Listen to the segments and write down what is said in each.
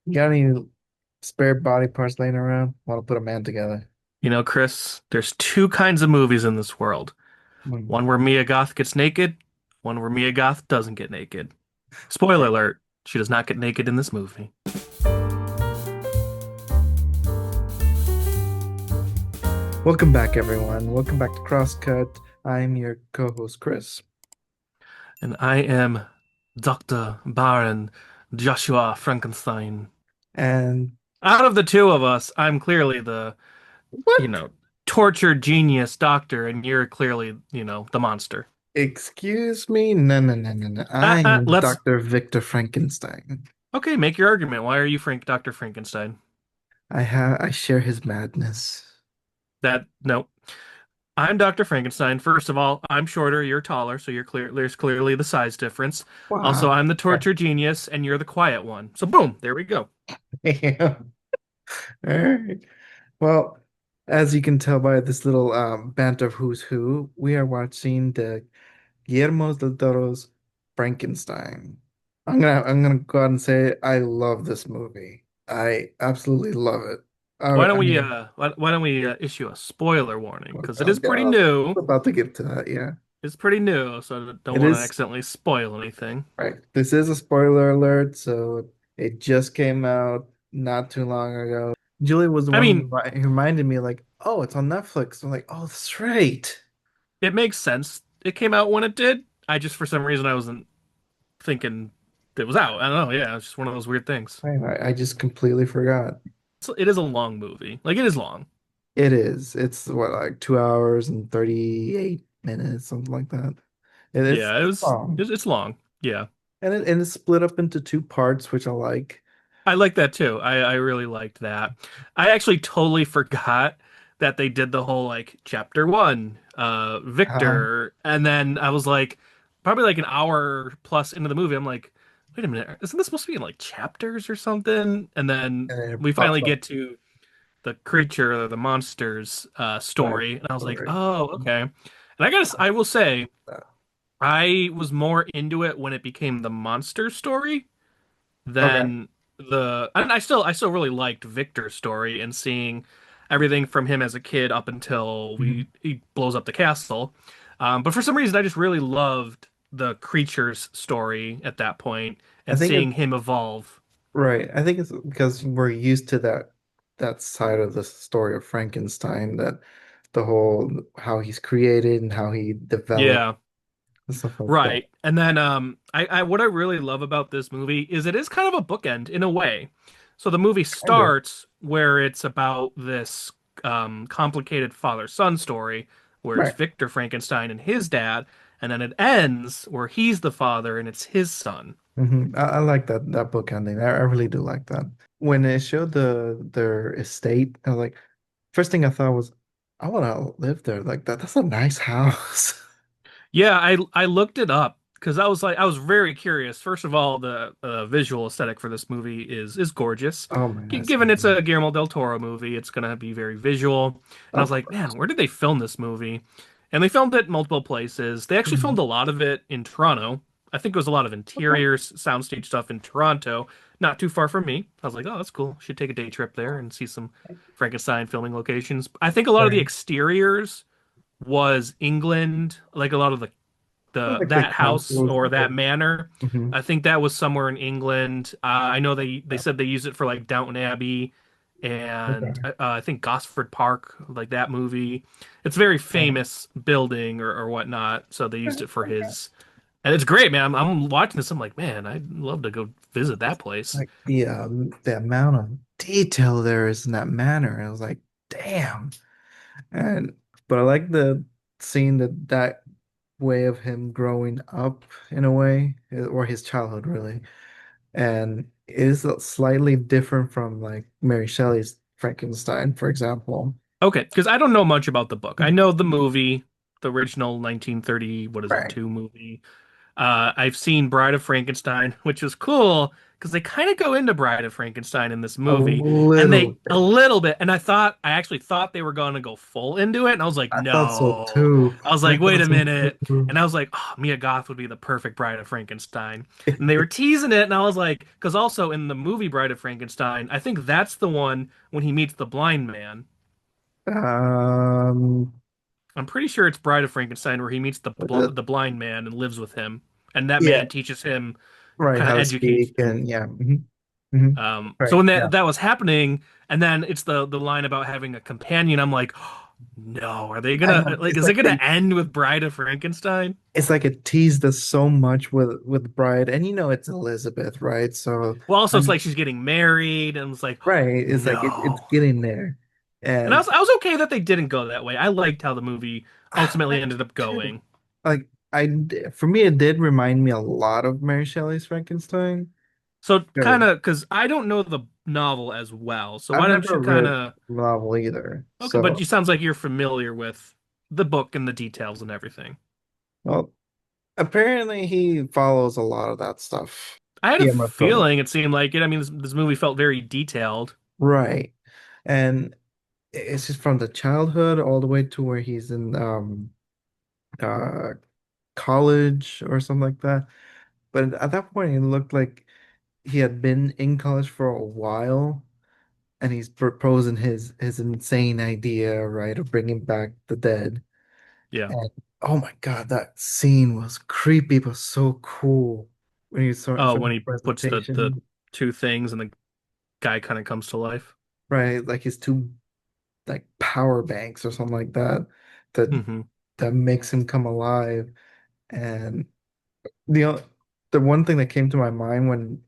You got any spare body parts laying around? Want to put a man together? You know, Chris, there's two kinds of movies in this world. Hmm. One where Mia Goth gets naked, one where Mia Goth doesn't get naked. Spoiler alert, she does not get naked in this movie. Welcome back, everyone. Welcome back to Crosscut. I'm your co-host, Chris. And I am Dr. Baron Joshua Frankenstein. And Out of the two of us, I'm clearly you what? know, tortured genius doctor, and you're clearly, the monster. Excuse me? No, no, no, no, no. I am Let's, Dr. Victor Frankenstein. okay, make your argument. Why are you Dr. Frankenstein? I share his madness. No. I'm Dr. Frankenstein. First of all, I'm shorter, you're taller, so there's clearly the size difference. Also, Wow. I'm the torture genius and you're the quiet one. So boom, there we go. Damn. All right. Well, as you can tell by this little banter of who's who, we are watching the Guillermo del Toro's Frankenstein. I'm gonna go out and say I love this movie. I absolutely love it. I mean, Why don't we issue a spoiler warning because it is okay, pretty I was new. about to get to that. Yeah, It's pretty new, so I don't it want to is accidentally spoil anything. right. This is a spoiler alert, so it just came out not too long ago. Julie was the I one mean, who reminded me, like, oh, it's on Netflix. I'm like, oh, that's right. it makes sense. It came out when it did. I just for some reason I wasn't thinking it was out. I don't know. Yeah, it's just one of those weird things. I just completely forgot. So it is a long movie. Like it is long. It is. It's what, like 2 hours and 38 minutes, something like that. Yeah, It's long. it's long. Yeah. And it's split up into two parts, which I like. I like that too. I really liked that. I actually totally forgot that they did the whole like chapter one, Uh, Victor, and then I was like, probably like an hour plus into the movie, I'm like, wait a minute, isn't this supposed to be in like chapters or something? And then and we it pops finally up. get to the creature or the monster's Right. story, and I was like, Right. oh, okay. And I will say, I was more into it when it became the monster story Okay. than and I still really liked Victor's story and seeing everything from him as a kid up until Mhm. he blows up the castle. But for some reason, I just really loved the creature's story at that point I and think seeing it's him evolve. right. I think it's because we're used to that side of the story of Frankenstein, that the whole how he's created and how he developed Yeah, and stuff like that. right. And then I what I really love about this movie is it is kind of a bookend in a way. So the movie Kind of. starts where it's about this complicated father-son story where it's Right. Victor Frankenstein and his dad, and then it ends where he's the father and it's his son. I like that book ending. I really do like that. When it showed their estate, I was like, first thing I thought was, I want to live there. Like that's a nice house. Yeah, I looked it up because I was very curious. First of all, the visual aesthetic for this movie is gorgeous. Oh man, that's Given it's a Guillermo del Toro movie, it's gonna be very visual. And I was of like, course. man, where did they film this movie? And they filmed it multiple places. They actually filmed Mhm. a lot of it in Toronto. I think it was a lot of Okay. interiors, soundstage stuff in Toronto, not too far from me. I was like, oh, that's cool. Should take a day trip there and see some Frankenstein filming locations. I think a lot of the Right. exteriors was England, like a lot of the Like the that house council. or that manor. Mhm. I think that was somewhere in England. I know they said they used it for like Downton Abbey and Okay. I think Gosford Park, like that movie. It's a very famous building or whatnot, so they used it for his. And it's great, man. I'm watching this. I'm like, man, I'd love to go visit that place. Like the amount of detail there is in that manor. I was like, damn. And but I like the seeing that way of him growing up in a way, or his childhood really. And it is slightly different from like Mary Shelley's Frankenstein, for example. Okay, because I don't know much about the book. I know the movie, the original 1930, what is it, Right. two movie. I've seen Bride of Frankenstein, which was cool because they kind of go into Bride of Frankenstein in this A movie, and little they a bit. little bit, and I actually thought they were going to go full into it, and I was like, I thought so no. too. I was I like, wait thought a so minute, too. and I was like, oh, Mia Goth would be the perfect Bride of Frankenstein, and they were teasing it, and I was like, because also in the movie Bride of Frankenstein, I think that's the one when he meets the blind man. Um, I'm pretty sure it's Bride of Frankenstein where he meets the, the blind man and lives with him, and that yeah, man teaches him, right. kind of How to educates speak him. and yeah. So Right. when Yeah. that was happening, and then it's the line about having a companion, I'm like, oh, no, are they I gonna know. like? Is it gonna end with Bride of Frankenstein? It's like it teased us so much with Bride, and it's Elizabeth, right? So Well, also it's I'm like she's getting married, and it's like, right. It's like it's no. getting there, And and I was okay that they didn't go that way. I liked how the movie ultimately I ended up too. going. Like for me, it did remind me a lot of Mary Shelley's Frankenstein. So kind Because of because I don't know the novel as well. So I've why don't never you kind read of the novel either. okay? But you So, sounds like you're familiar with the book and the details and everything. well, apparently he follows a lot of that stuff. I had a Guillermo Toro. feeling it seemed like it. I mean, this movie felt very detailed. Right. And it's just from the childhood all the way to where he's in uh college or something like that. But at that point, it looked like he had been in college for a while, and he's proposing his insane idea, right, of bringing back the dead. Yeah. And oh my God, that scene was creepy, but so cool when you saw Oh, from when the he puts the presentation, two things and the guy kind of comes to life. right? Like his two like power banks or something like that, that Hmm. that makes him come alive. And the o- the one thing that came to my mind when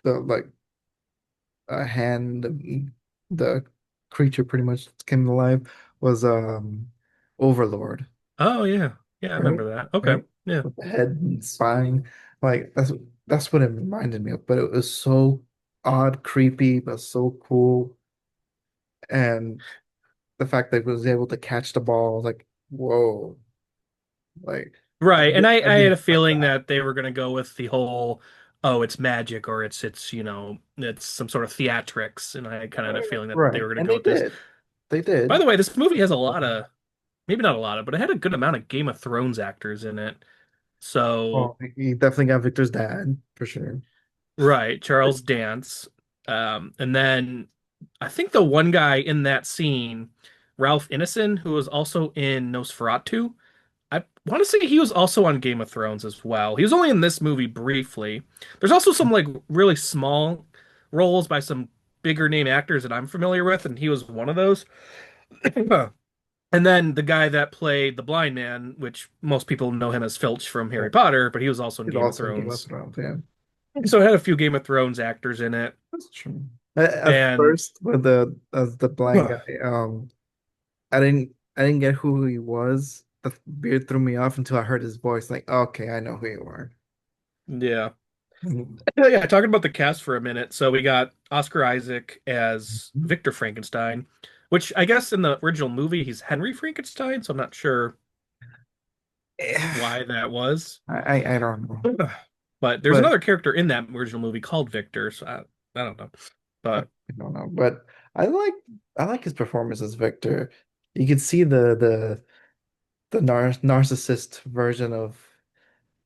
the like a hand the creature pretty much came to life was Overlord, Oh yeah, yeah, I right? remember that. Okay, Right? yeah. With the head and spine. Like that's what it reminded me of. But it was so odd, creepy, but so cool. And the fact that it was able to catch the ball, like, whoa, like Right, and I I didn't had a expect feeling that. that they were gonna go with the whole, oh, it's magic or it's it's some sort of theatrics, and I kind of had a feeling that they Right. were gonna And go they with this. did. They By did. the way, this movie has a lot of, maybe not a lot of, but it had a good amount of Game of Thrones actors in it. So Well, he definitely got Victor's dad for sure. right, Charles Dance. And then I think the one guy in that scene, Ralph Ineson, who was also in Nosferatu, I want to say he was also on Game of Thrones as well. He was only in this movie briefly. There's also some like really small roles by some bigger name actors that I'm familiar with, and he was one of those. And then the guy that played the blind man, which most people know him as Filch from Harry Right. Potter, but he was also in He's Game of also in Game of Thrones. Thrones, yeah. So it had a few Game of Thrones actors in it. That's true. At And first, with the as the blind guy, I didn't get who he was. The beard threw me off until I heard his voice. Like, okay, I know who you are. yeah. Mhm. Yeah, talking about the cast for a minute. So we got Oscar Isaac as Victor Frankenstein, which I guess in the original movie he's Henry Frankenstein, so I'm not sure why that was. I don't know, But there's but another character in that original movie called Victor, so I don't know. I But don't know. But I like I like his performance as Victor. You can see the narcissist version of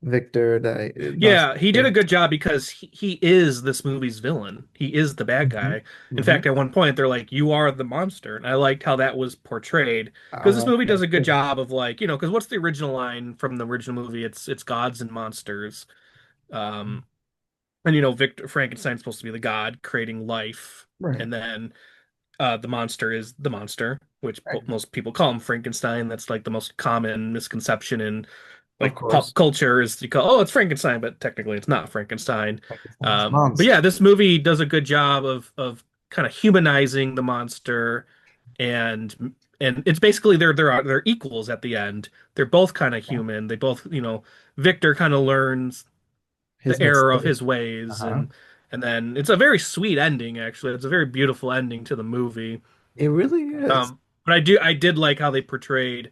Victor that yeah, he did a narcissistic. good job because he is this movie's villain. He is the bad Hmm. guy. In Hmm. fact, at one point they're like, "You are the monster," and I liked how that was portrayed I because this like movie does that a good too. job of like, because what's the original line from the original movie? It's gods and monsters. Um, and Victor Frankenstein's supposed to be the god creating life, Right. and then the monster is the monster, which Right. most people call him Frankenstein. That's like the most common misconception in Of like pop course. culture is you call, oh, it's Frankenstein, but technically it's not Frankenstein. Frankenstein's But yeah, monster. this movie does a good job of kind of humanizing the monster, and it's basically they're equals at the end. They're both kind of Yeah. human. They both, Victor kind of learns His the error of mistake. his ways, Uh-huh. and then it's a very sweet ending, actually. It's a very beautiful ending to the movie. It really is. But I did like how they portrayed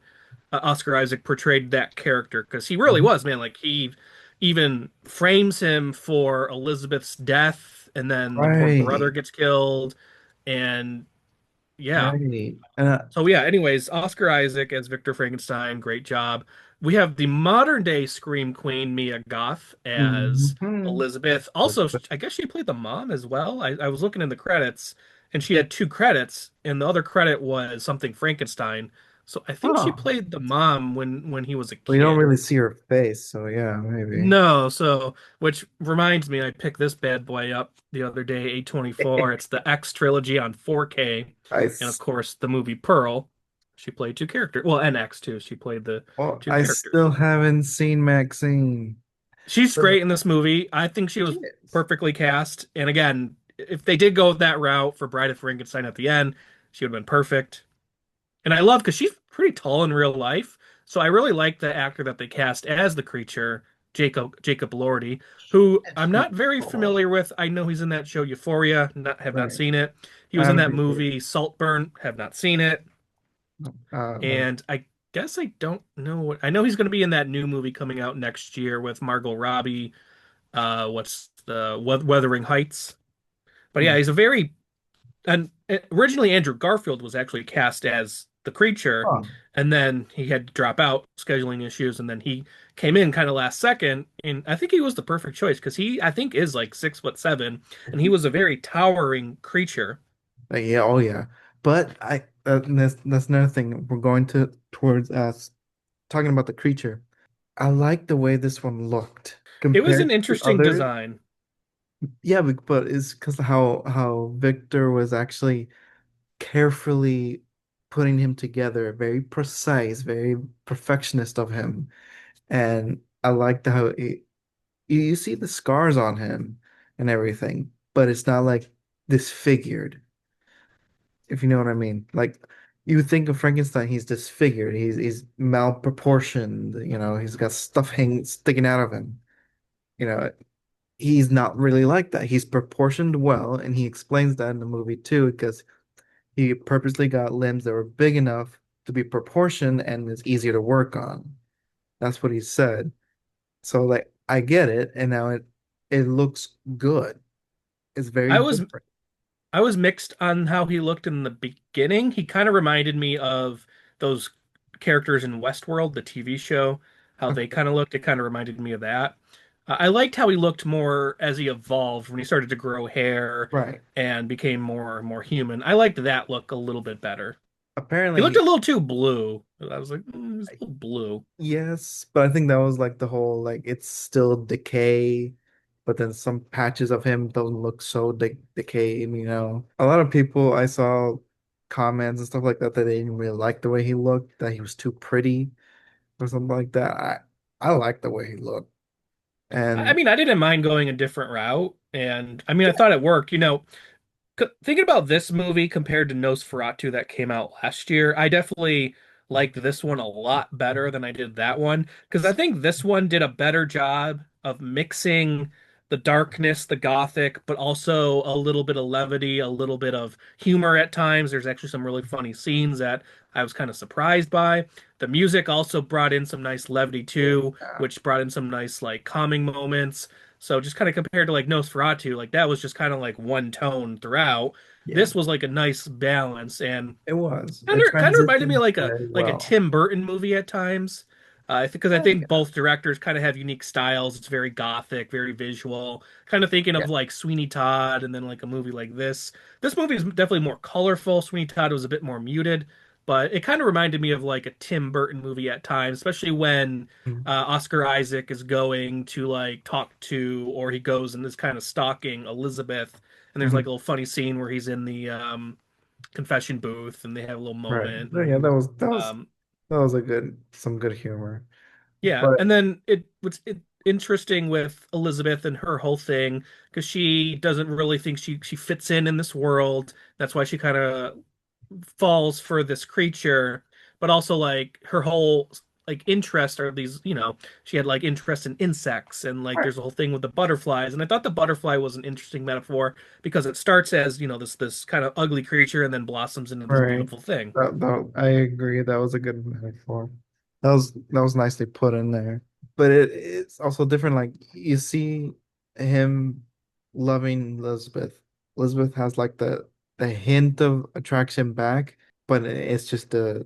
Oscar Isaac portrayed that character because he really Mhm. was, man. Like he even frames him for Elizabeth's death and then the poor brother Right, gets killed, and yeah. right. And So yeah, anyways, Oscar Isaac as Victor Frankenstein, great job. We have the modern day Scream Queen Mia Goth as mhm. Elizabeth. Also, I guess she played the mom as well. I was looking in the credits, and she had two credits, and the other credit was something Frankenstein. So I think she Oh, played the mom when he was a well, you don't kid. really see her face, so yeah, maybe. No, so which reminds me, I picked this bad boy up the other day, A24. It's the X trilogy on 4K, I and of s- course the movie Pearl. She played two characters. Well, and X too. She played the well, two I characters. still haven't seen Maxine. She's But great in this movie. I think she she was is. perfectly cast. And again, if they did go that route for Bride of Frankenstein at the end, she would have been perfect. And I love because she's pretty tall in real life. So I really like the actor that they cast as the creature, Jacob Elordi, who And I'm she not is very tall. familiar with. I know he's in that show Euphoria, have not Right. seen it. He I was in haven't that seen it. movie Saltburn, have not seen it. No. And I guess I don't know what I know he's going to be in that new movie coming out next year with Margot Robbie. What's the Wuthering Heights? But yeah, Hmm. he's a very and originally Andrew Garfield was actually cast as the creature, Oh. and then he had to drop out scheduling issues, and then he came in kind of last second, and I think he was the perfect choice because he I think is like 6'7", and he was a very towering creature. Yeah, oh yeah. But that's another thing. We're going to towards us talking about the creature. I like the way this one looked It was an compared to interesting others. design. Yeah, but it's because how Victor was actually carefully putting him together, very precise, very perfectionist of him. And I liked how you see the scars on him and everything, but it's not like disfigured, if you know what I mean. Like you think of Frankenstein, he's disfigured, he's malproportioned, he's got stuff hanging sticking out of him. You know, he's not really like that. He's proportioned well, and he explains that in the movie too, because he purposely got limbs that were big enough to be proportioned and it's easier to work on. That's what he said. So like I get it, and now it looks good. It's very I was different. I was mixed on how he looked in the beginning. He kind of reminded me of those characters in Westworld, the TV show, how they kind of looked. It kind of reminded me of that. I liked how he looked more as he evolved when he started to grow hair Right. and became more human. I liked that look a little bit better. He looked a Apparently, little too blue. I was like, he's a little blue. yes, but I think that was like the whole like it's still decay, but then some patches of him don't look so decayed. A lot of people I saw comments and stuff like that that they didn't really like the way he looked, that he was too pretty or something like that. I like the way he looked. I And mean, I didn't mind going a different route, and I mean, I thought it worked. Thinking about this movie compared to Nosferatu that came out last year, I definitely liked this one a lot better than I did that one because I think this one did a better job of mixing the darkness, the gothic, but also a little bit of levity, a little bit of humor at times. There's actually some really funny scenes that I was kind of surprised by. The music also brought in some nice levity too, yeah, which brought in some nice like calming moments. So just kind of compared to like Nosferatu, like that was just kind of like one tone throughout. yeah, This was like a nice balance and it was. kind It of reminded me of transitioned very like a well. Tim Burton movie at times. Because I Oh think yeah, both directors kind of have unique styles. It's very gothic, very visual. Kind of thinking yeah. of like Sweeney Todd and then like a movie like this. This movie is definitely more colorful. Sweeney Todd was a bit more muted, but it kind of reminded me of like a Tim Burton movie at times, especially when Mm. Oscar Isaac is going to like talk to, or he goes and is kind of stalking Elizabeth. And there's like Mhm. a little funny scene where he's in the confession booth and they have a little Right. moment. Yeah, And that was some good humor. yeah, But and then interesting with Elizabeth and her whole thing because she doesn't really think she fits in this world. That's why she kind of falls for this creature, but also like her whole like interest are these, she had like interest in insects and like right, there's a whole thing with the butterflies. And I thought the butterfly was an interesting metaphor because it starts as, this kind of ugly creature and then blossoms into this right. beautiful thing. I agree. That was a good metaphor. That was nicely put in there. But it's also different. Like you see him. loving Elizabeth. Elizabeth has like the hint of attraction back, but it's just the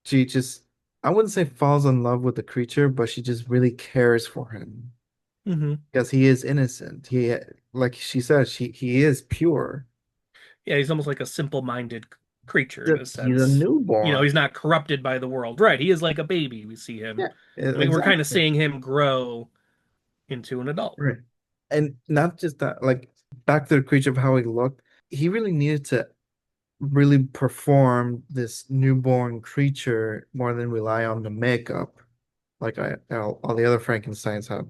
she just I wouldn't say falls in love with the creature, but she just really cares for him Hmm. because he is innocent. Like she said, he is pure. Yeah, he's almost like a simple-minded creature in a He's a sense. You know, newborn. he's not corrupted by the world. Right, he is like a baby. We see him. Yeah, We're kind of exactly. seeing him grow into an adult. Right. And not just that, like back to the creature of how he looked, he really needed to really perform this newborn creature more than rely on the makeup, like all the other Frankensteins have.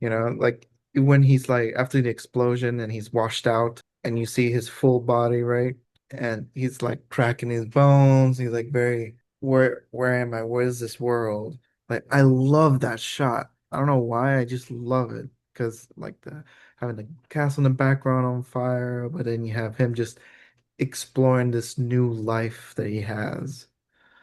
Like when he's like after the explosion and he's washed out and you see his full body, right? And he's like cracking his bones. He's like very, where am I? What is this world? Like I love that shot. I don't know why, I just love it. Because like the having the castle in the background on fire, but then you have him just exploring this new life that he has.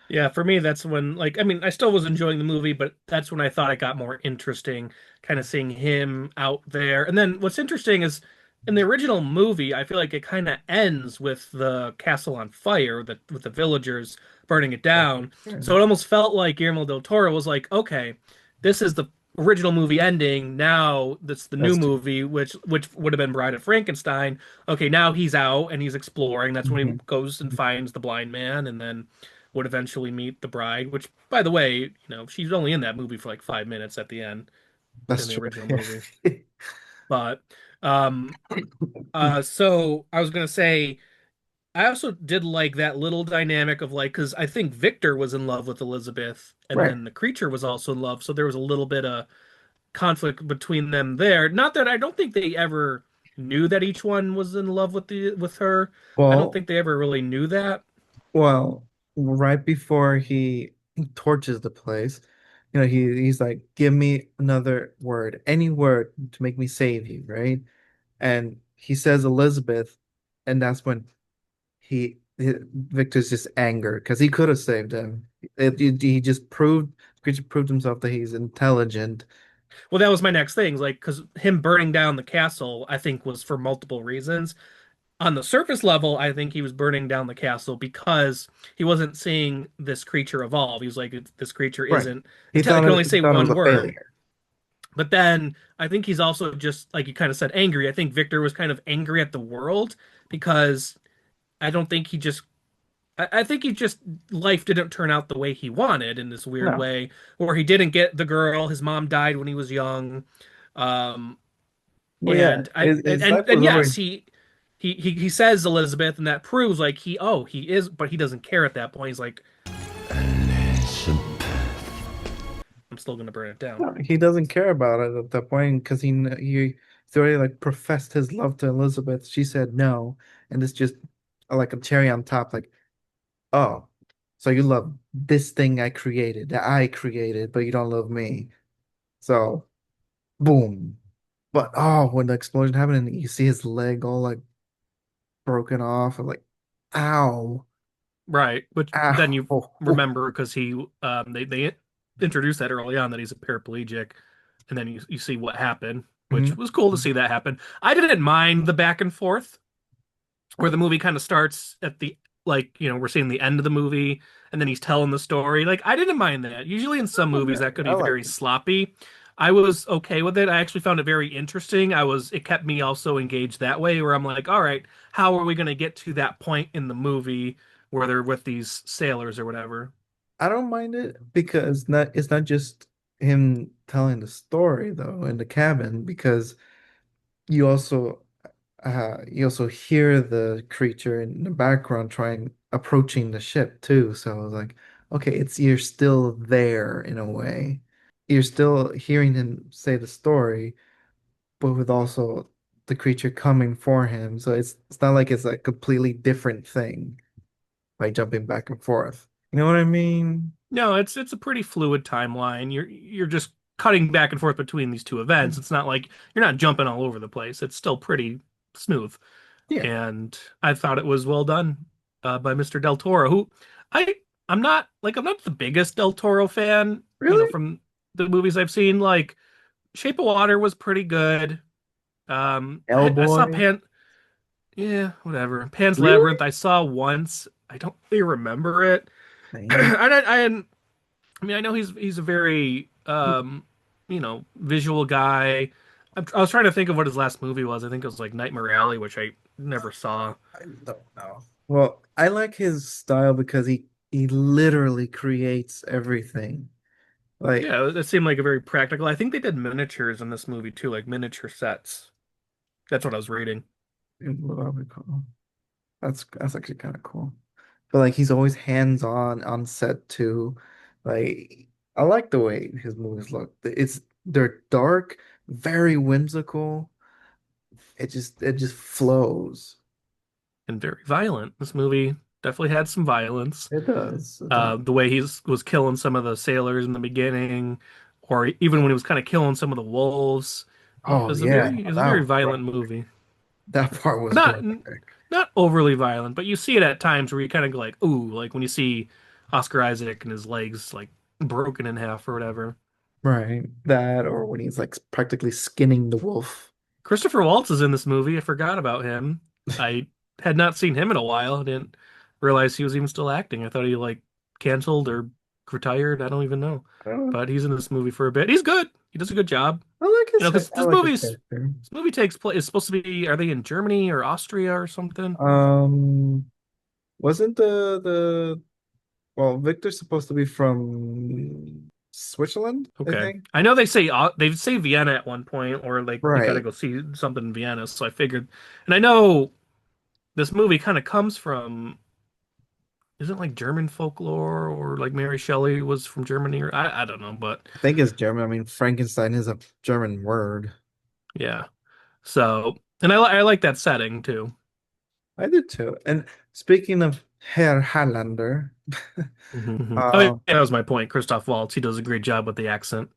Yeah, for me, that's when, like, I mean, I still was enjoying the movie, but that's when I thought it got more interesting, kind of seeing him out there. And then what's interesting is in the original movie, I feel like it kind of ends with the castle on fire, with the villagers burning it Yeah. down. Yeah. So it almost felt like Guillermo del Toro was like, okay, this is the original movie ending. Now that's the new That's too. movie, which would have been Bride of Frankenstein. Okay, now he's out and he's exploring. That's when he Mhm. goes and finds the blind man, and then would eventually meet the bride, which, by the way, she's only in that movie for like 5 minutes at the end in That's the true. original Yeah. movie. But um so I was gonna say I also did like that little dynamic of like because I think Victor was in love with Elizabeth and Right. then the creature was also in love, so there was a little bit of conflict between them there. Not that I don't think they ever knew that each one was in love with her. I don't Well, think they ever really knew that. well, right before he torches the place, he's like, "Give me another word, any word to make me save you," right? And he says Elizabeth, and that's when Victor's just anger because he could have saved him. He just creature proved himself that he's intelligent. Well, that was my next thing. Like, because him burning down the castle, I think, was for multiple reasons. On the surface level, I think he was burning down the castle because he wasn't seeing this creature evolve. He was like, "This creature Right. isn't. It can only He say thought it was one a word." failure. But then I think he's also just, like you kind of said, angry. I think Victor was kind of angry at the world because I don't think he just. I think he just life didn't turn out the way he wanted in this weird No. way, where he didn't get the girl. His mom died when he was young. Um, Well, yeah, and I his life and was yes, already. he says Elizabeth, and that proves like he is, but he doesn't care at that point. He's like, I'm still gonna burn it down. No, he doesn't care about it at that point because he's already like professed his love to Elizabeth. She said no, and it's just like a cherry on top. Like, oh, so you love this thing that I created, but you don't love me. So, boom. But oh, when the explosion happened and you see his leg all like broken off, and like, ow, Right, but then you ow. remember because they introduced that early on that he's a paraplegic, and then you see what happened, which Mhm. was cool to see that happen. I didn't mind the back and forth where the movie kind of starts at the like we're seeing the end of the movie and then he's telling the story. Like I didn't mind that. Usually in some movies that could I be liked very it. sloppy. I was okay with it. I actually found it very interesting. It kept me also engaged that way where I'm like, all right, how are we going to get to that point in the movie where they're with these sailors or whatever? I don't mind it because not it's not just him telling the story though in the cabin because you also you also hear the creature in the background trying approaching the ship too. So I was like, okay, it's you're still there in a way. You're still hearing him say the story, but with also the creature coming for him. So it's not like it's a completely different thing by jumping back and forth. You know what I mean? No, it's a pretty fluid timeline. You're just cutting back and forth between these two events. It's not like you're not jumping all over the place. It's still pretty smooth. Yeah. And I thought it was well done by Mr. Del Toro, who I I'm not the biggest Del Toro fan, Really? from the movies I've seen. Like Shape of Water was pretty good. I saw Hellboy. Pan. Yeah, whatever. Pan's Really? Labyrinth. I saw once. I don't really remember it. Same. I mean, I know he's a very visual guy. I was trying to think of what his last movie was. I think it was like Nightmare Alley, which I never saw. I don't know. Well, I like his style because he literally creates everything. Like, Yeah, it seemed like a very practical. I think they did miniatures in this movie too, like miniature sets. That's what I was reading. what I would call that's actually kind of cool. But like he's always hands-on on set too. Like I like the way his movies look. They're dark, very whimsical. It just flows. And very violent. This movie definitely had some violence. It does. It does. The way he was killing some of the sailors in the beginning, or even when he was kind of killing some of the wolves. Oh yeah, It was a that very was violent graphic. movie. That part was Not graphic. not overly violent, but you see it at times where you kind of go like, ooh, like when you see Oscar Isaac and his legs like broken in half or whatever. Right. That or when he's like practically skinning the wolf. Christopher Waltz is in this movie. I forgot about him. I had not seen him in a while. I didn't realize he was even still acting. I thought he like canceled or retired. I don't even know. Uh, But he's in this movie for a bit. He's good. He does a good job. Because I like his character. this movie takes place is supposed to be, are they in Germany or Austria or something? Um, wasn't well, Victor's supposed to be from Switzerland, I Okay. think. I know they say Vienna at one point, or like they gotta Right. go see something in Vienna. So I figured, and I know this movie kind of comes from, isn't like German folklore, or like Mary Shelley was from Germany, or I don't know, but I think it's German. I mean, Frankenstein is a German word. yeah. So, and I like that setting too. I did too. And speaking of Herr Highlander, Oh yeah, um, that was my point. Christoph Waltz, he does a great job with the accent.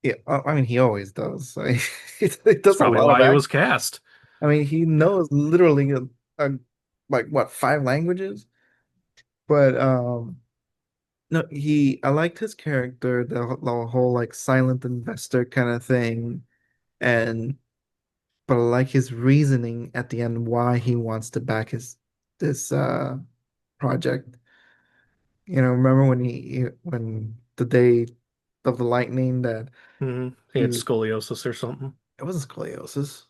yeah, I mean, he always does. Like, he That's does a probably lot of why he was act. cast. I mean, he knows literally a, like what, five languages? But no, I liked his character, the whole like silent investor kind of thing, and but I like his reasoning at the end why he wants to back his this project. Remember when when the day of the lightning that He had he scoliosis or something. it wasn't scoliosis,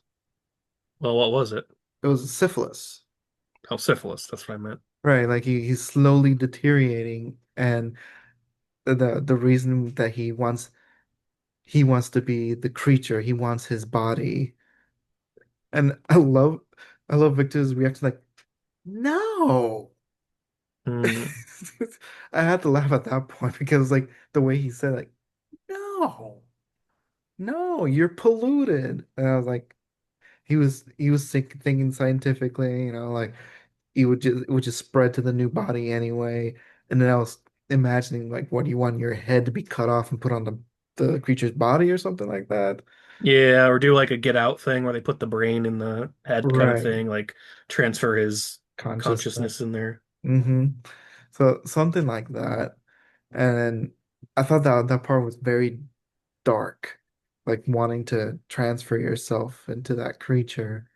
Well, what was it? it was syphilis. Oh, syphilis. That's what I meant. Right, like he's slowly deteriorating, and the reason that he wants to be the creature, he wants his body. And I love Victor's reaction like, no. Hmm. I had to laugh at that point because like the way he said like, no, no, you're polluted. And I was like, he was thinking scientifically, like it would just spread to the new body anyway. And then I was imagining like, what do you want your head to be cut off and put on the creature's body or something like that? Yeah, or do like a Get Out thing where they put the brain in the head kind of Right. thing, like transfer his Consciousness. consciousness in there. hmm So something like that. And then I thought that part was very dark, like wanting to transfer yourself into that creature.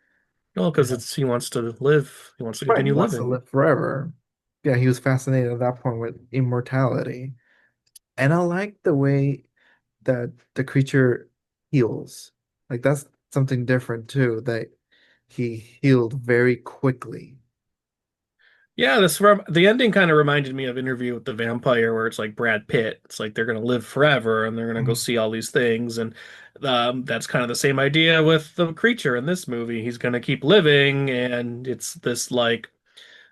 Well, because Yeah. it's he wants to live, he wants to Right, he continue wants to living. live forever. Yeah, he was fascinated at that point with immortality. And I like the way that the creature heals. Like that's something different too, that he healed very quickly. Yeah, the ending kind of reminded me of Interview with the Vampire, where it's like Brad Pitt. It's like they're gonna live forever and they're gonna go Mhm. see all these things, and that's kind of the same idea with the creature in this movie. He's gonna keep living, and it's this like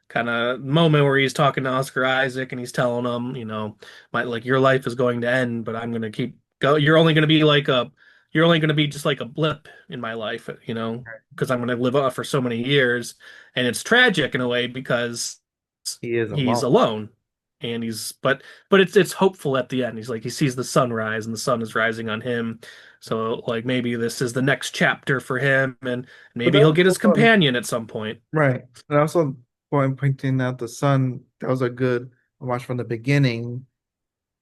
kind of moment where he's talking to Oscar Isaac and he's telling him, my like your life is going to end, but I'm gonna keep go. You're only gonna be just like a blip in my life, because I'm gonna live on for so many years, and it's tragic in a way because He is he's alone. alone, and but it's hopeful at the end. He's like he sees the sun rise and the sun is rising on him, so like maybe this is the next chapter for him, and But maybe that he'll was get his also companion at some point. right. And also pointing out the sun, that was a good watch from the beginning,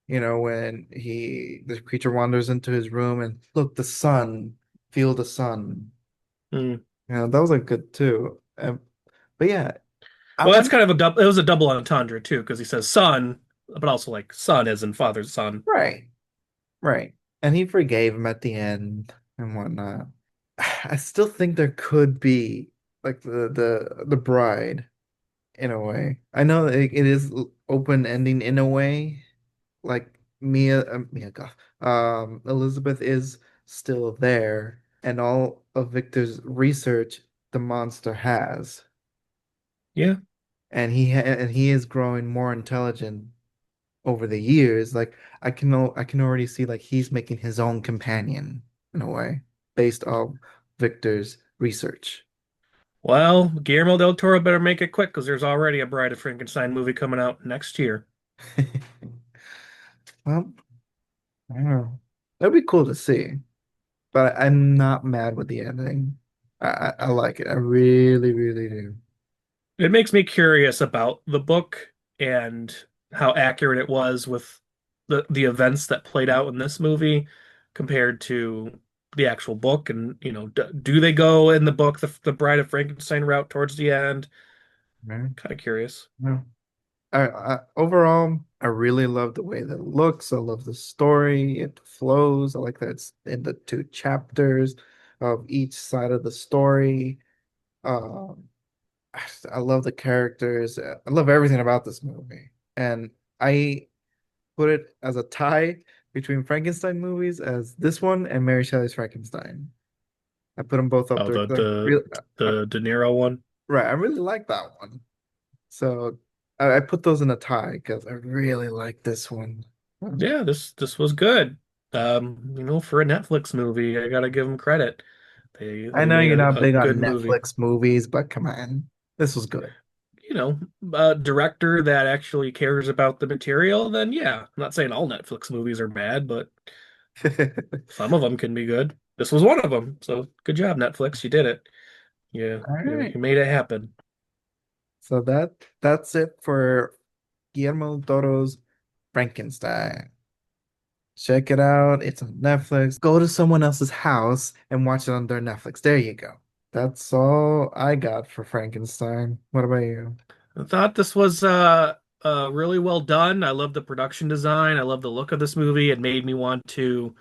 when the creature wanders into his room and look, the sun, feel the sun. Hmm. Yeah, that was like good too. But yeah, I Well, that's want kind of a double. It was a double entendre too, because he says son, but also like son as in father's son. right, right, and he forgave him at the end and whatnot. I still think there could be like the bride in a way. I know it is open ending in a way. Like Mia Goth, Elizabeth is still there, and all of Victor's research the monster has, Yeah. and he is growing more intelligent over the years. Like I can already see like he's making his own companion in a way based off Victor's research. Well, Guillermo del Toro better make it quick because there's already a Bride of Frankenstein movie coming out next year. Well, I don't know. That'd be cool to see, but I'm not mad with the ending. I like it. I really, really do. It makes me curious about the book and how accurate it was with the events that played out in this movie compared to the actual book. And, do they go in the book the Bride of Frankenstein route towards the end? Right? Kind of curious. No. Overall, I really love the way that it looks. I love the story. It flows. I like that it's in the two chapters of each side of the story. Um, I love the characters. I love everything about this movie. And I put it as a tie between Frankenstein movies as this one and Mary Shelley's Frankenstein. I put them both up Oh, there the 'cause the the De Niro one. right, I really like that one. So I put those in a tie because I really like this one. Yeah, this was good. For a Netflix movie, I gotta give them credit. I They know made you're not a big on good movie. Netflix movies, but come on, this was good. you know, a director that actually cares about the material, then yeah, I'm not saying all Netflix movies are bad, but some of them can be good. This was one of them. So good job, Netflix. You did it. Yeah, All you right, made it happen. so that's it for Guillermo del Toro's Frankenstein. Check it out. It's on Netflix. Go to someone else's house and watch it on their Netflix. There you go. That's all I got for Frankenstein. What about you? I thought this was really well done. I love the production design. I love the look of this movie. It made me want to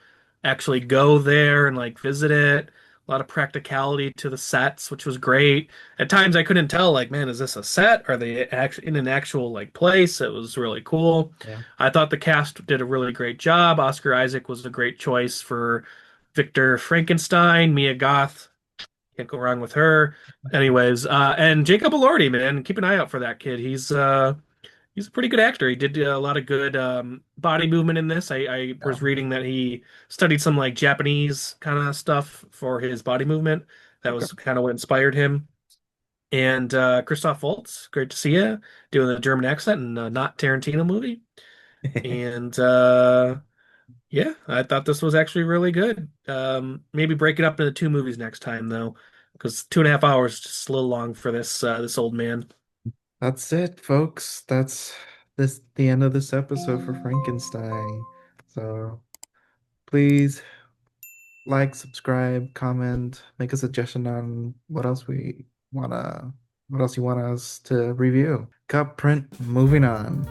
actually go there and like visit it. A lot of practicality to the sets, which was great. At times I couldn't tell, like, man, is this a set? Are they actually in an actual like place? It was really cool. Yeah. I thought the cast did a really great job. Oscar Isaac was a great choice for Victor Frankenstein. Mia Goth, can't go wrong with her. Anyways, and Jacob Elordi, man, keep an eye out for that kid. He's a pretty good actor. He did a lot of good body movement in this. I Yeah. was reading that he studied some like Japanese kind of stuff for his body movement. That Okay. was kind of what inspired him. And Christoph Waltz, great to see you doing the German accent in a not Tarantino movie. And yeah, I thought this was actually really good. Maybe break it up into two movies next time though, because 2.5 hours is just a little long for this old man. That's it, folks. That's this the end of this episode for Frankenstein. So please like, subscribe, comment, make a suggestion on what else you want us to review. Cut print, moving on.